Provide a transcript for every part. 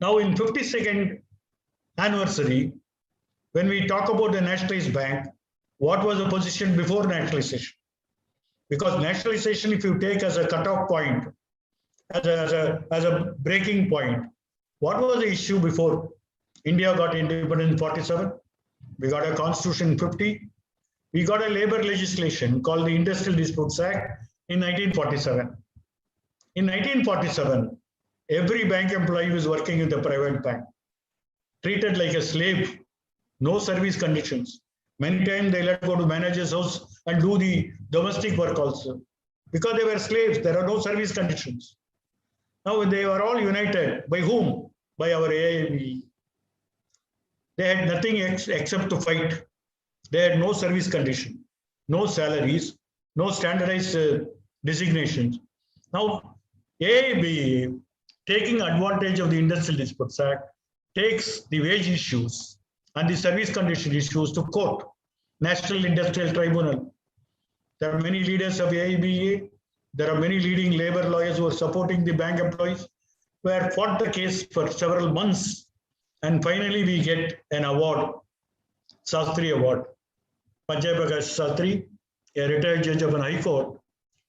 Now in 52nd anniversary, when we talk about the nationalized bank, what was the position before nationalization? Because nationalization, if you take as a cutoff point, as a breaking point, what was the issue before India got independence in 47? We got a constitution in 50. We got a labor legislation called the Industrial Disputes Act in 1947. In 1947, every bank employee was working in the private bank, treated like a slave, no service conditions. Many times they let go to manager's house and do the domestic work also. Because they were slaves, there are no service conditions. Now they were all united. By whom? By our AIB. They had nothing except to fight. They had no service condition, no salaries, no standardized designations. Now, AIB, taking advantage of the Industrial Disputes Act, takes the wage issues and the service condition issues to court, National Industrial Tribunal. There are many leaders of AIBA. There are many leading labor lawyers who are supporting the bank employees. We have fought the case for several months, and finally we get an award, Sastry Award. Panjay Prakash Sastry, a retired judge of an high court,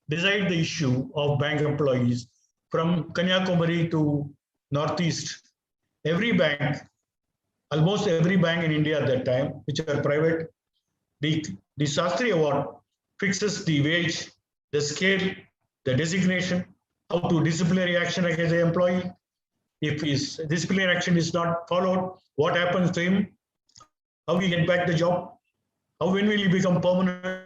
decided the issue of bank employees from Kanyakumari to Northeast. Every bank, almost every bank in India at that time, which are private, the Sastry Award fixes the wage, the scale, the designation, how to disciplinary action against the employee. If his disciplinary action is not followed, what happens to him? How do you get back the job? When will he become permanent?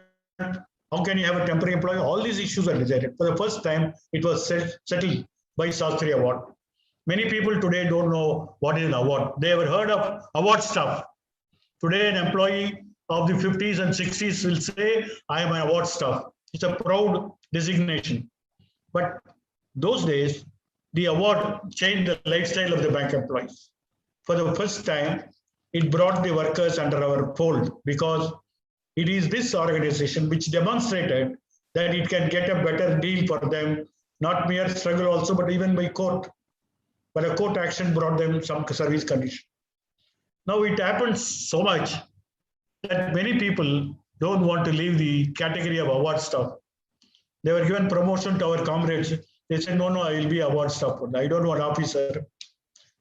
How can you have a temporary employee? All these issues are decided. For the first time, it was settled by Sastry Award. Many people today don't know what is an award. They ever heard of award staff. Today, an employee of the 50s and 60s will say, I am an award staff. It's a proud designation. But those days, the award changed the lifestyle of the bank employees. For the first time, it brought the workers under our fold because it is this organization which demonstrated that it can get a better deal for them, not mere struggle also, but even by court. But a court action brought them some service condition. Now it happens so much that many people don't want to leave the category of award staff. They were given promotion to our comrades. They said, no, I will be award staff. I don't want officer.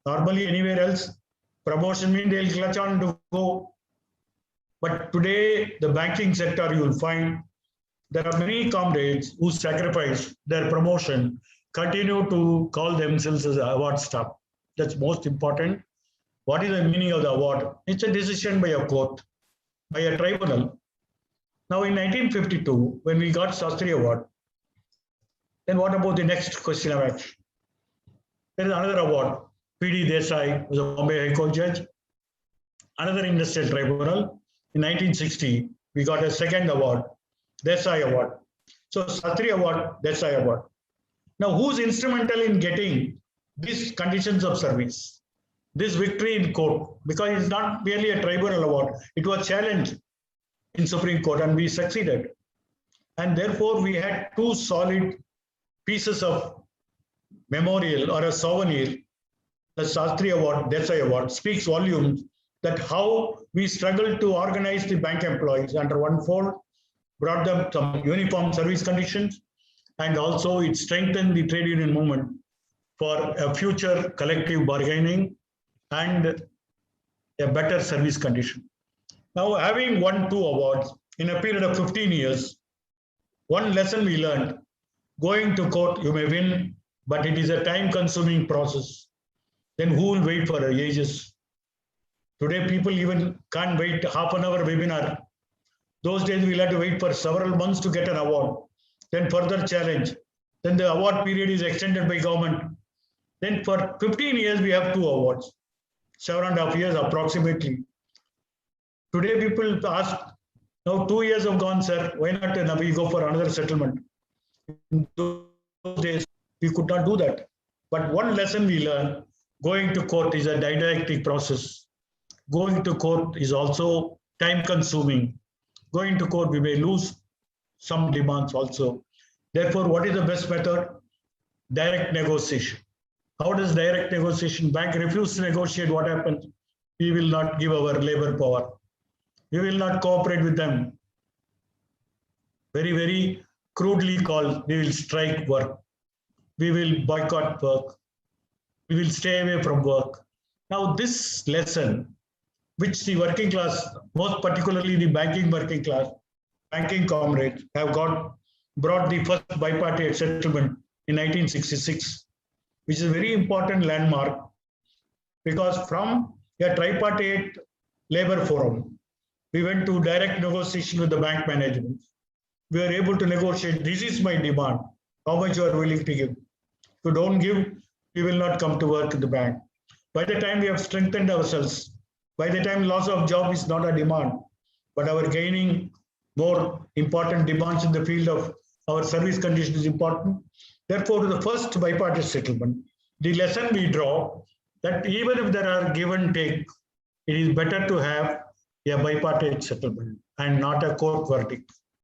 Normally anywhere else, promotion means they'll clutch on to go. But today, the banking sector, you will find there are many comrades who sacrifice their promotion, continue to call themselves as award staff. That's most important. What is the meaning of the award? It's a decision by a court, by a tribunal. Now in 1952, when we got Sastry Award, then what about the next question of action? There is another award. P.D. Desai was a Bombay High Court judge. Another industrial tribunal. In 1960, we got a second award, Desai Award. So Sastry Award, Desai Award. Now, who's instrumental in getting these conditions of service? This victory in court, because it's not merely a tribunal award, it was challenged in Supreme Court and we succeeded. And therefore, we had two solid pieces of memorial or a souvenir. The Sastry Award, Desai Award speaks volumes that how we struggled to organize the bank employees under one fold, brought them some uniform service conditions, and also it strengthened the trade union movement for a future collective bargaining and a better service condition. Now, having won two awards in a period of 15 years, one lesson we learned, going to court, you may win, but it is a time-consuming process. Then who will wait for ages? Today, people even can't wait half an hour webinar. Those days, we'll have to wait for several months to get an award. Then further challenge. Then the award period is extended by government. Then for 15 years, we have two awards. 7.5 years approximately. Today, people ask, now 2 years have gone, sir. Why not now we go for another settlement? In those days, we could not do that. But one lesson we learned, going to court is a didactic process. Going to court is also time consuming. Going to court, we may lose some demands also. Therefore, what is the best method? Direct negotiation. How does direct negotiation? Bank refuse to negotiate, what happens? We will not give our labor power. We will not cooperate with them. Very, very crudely called, we will strike work. We will boycott work. We will stay away from work. Now this lesson, which the working class, most particularly the banking working class, banking comrades have brought the first bipartite settlement in 1966, which is a very important landmark, because from a tripartite labor forum, we went to direct negotiation with the bank management. We were able to negotiate, this is my demand, how much you are willing to give. If you don't give, we will not come to work in the bank. By the time we have strengthened ourselves, by the time loss of job is not a demand, but our gaining more important demands in the field of our service condition is important. Therefore, the first bipartite settlement, the lesson we draw that even if there are give and take, it is better to have a bipartite settlement and not a court verdict.